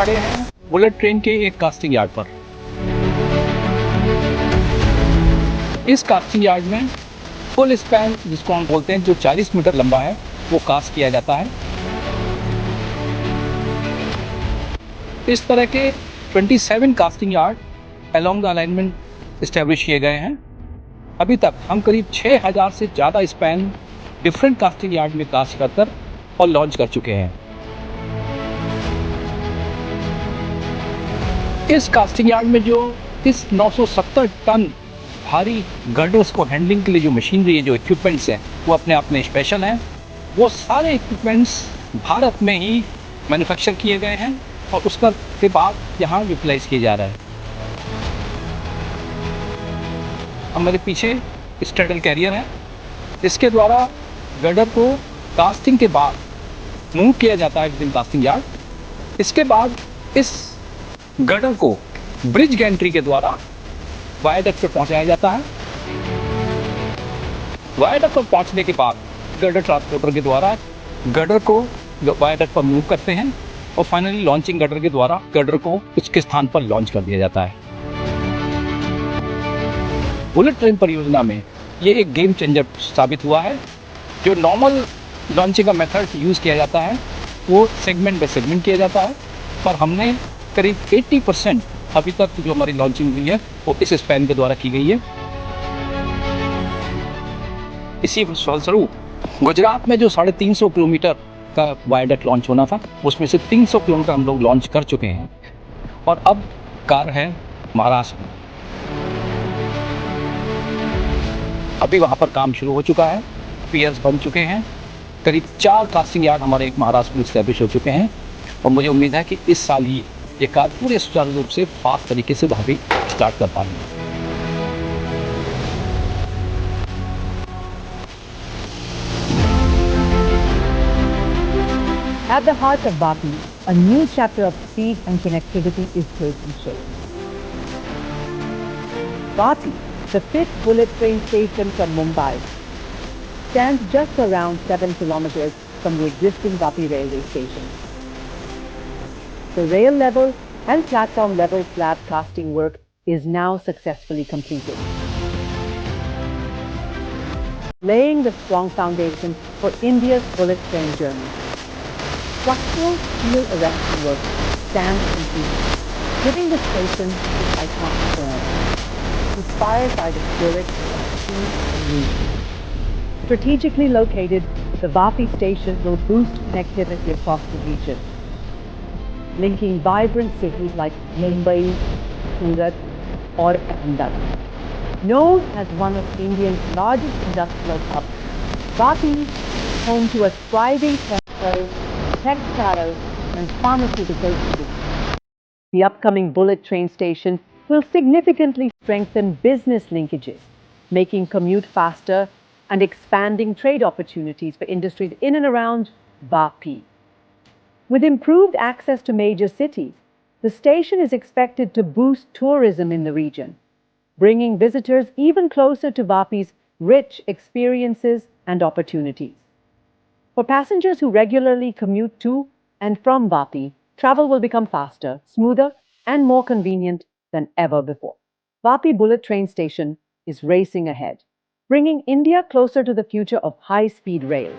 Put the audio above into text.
खड़े हैं bullet train के एक कास्टिंग यार्ड पर। इस कास्टिंग यार्ड में फुल स्पैन, जिसको हम बोलते हैं, जो 40 मीटर लंबा है, वो कास्ट किया जाता है। इस तरह के 27 casting yard along the alignment establish किए गए हैं। अभी तक हम करीब 6000 से ज़्यादा स्पैन डिफरेंट कास्टिंग यार्ड में कास्ट कर और लॉन्च कर चुके हैं। इस कास्टिंग यार्ड में जो इस 970 टन भारी गर्डर्स को हैंडलिंग के लिए जो मशीनरी है, जो इक्विपमेंट्स हैं, वो अपने आप में स्पेशल हैं। वो सारे इक्विपमेंट्स भारत में ही मैन्युफैक्चर किए गए हैं और उसका के बाद यहाँ यूटिलाइज किया जा रहा है। अब मेरे पीछे स्ट्रेडल कैरियर है, इसके द्वारा गर्डर को कास्टिंग के बाद मूव किया जाता है विद कास्टिंग यार्ड। इसके बाद इस गर्डर को ब्रिज गैंट्री के द्वारा वायाडक्ट पर पहुंचाया जाता है। वायाडक्ट पर पहुंचने के बाद गर्डर ट्रांसपोर्टर के द्वारा गर्डर को वायाडक्ट पर मूव करते हैं और फाइनली लॉन्चिंग गर्डर के द्वारा गर्डर को उसके स्थान पर लॉन्च कर दिया जाता है। बुलेट ट्रेन परियोजना में ये एक गेम चेंजर साबित हुआ है। जो नॉर्मल लॉन्चिंग का मेथड यूज़ किया जाता है वो सेगमेंट बाय सेगमेंट किया जाता है, पर हमने करीब 80% अभी तक जो हमारी लॉन्चिंग हुई है वो इस स्पैन के द्वारा की गई है। इसी फलस्वरूप गुजरात में जो 350 किलोमीटर का वायडक्ट लॉन्च होना था, उसमें से 300 किलोमीटर हम लोग लॉन्च कर चुके हैं और अब कार्य है महाराष्ट्र में। अभी वहाँ पर काम शुरू हो चुका है, पियर्स बन चुके हैं, करीब 4 कास्टिंग यार्ड हमारे एक महाराष्ट्र में इस्टेब्लिश हो चुके हैं और मुझे उम्मीद है कि इस साल ही ये कार्य पूरे सुचारू रूप से फास्ट तरीके से वहाँ भी स्टार्ट कर पाएंगे। At the heart of Vapi, a new chapter of speed and connectivity is taking shape. Vapi, the fifth bullet train station from Mumbai, stands just around 7 kilometers from the existing Vapi railway station. The rail level and platform level slab casting work is now successfully completed, laying the strong foundation for India's bullet train journey. Structural steel erection work stands complete, giving the station its iconic form, inspired by the spirit of speed and movement. Strategically located, the Vapi station will boost connectivity across the region, linking vibrant cities like Mumbai, Surat, or Ahmedabad. Known as one of India's largest industrial hubs, Vapi is home to a thriving textile and pharmaceutical industry. The upcoming bullet train station will significantly strengthen business linkages, making commute faster and expanding trade opportunities for industries in and around Vapi. With improved access to major cities, the station is expected to boost tourism in the region, bringing visitors even closer to Vapi's rich experiences and opportunities. For passengers who regularly commute to and from Vapi, travel will become faster, smoother, and more convenient than ever before. Vapi Bullet Train Station is racing ahead, bringing India closer to the future of high-speed rail.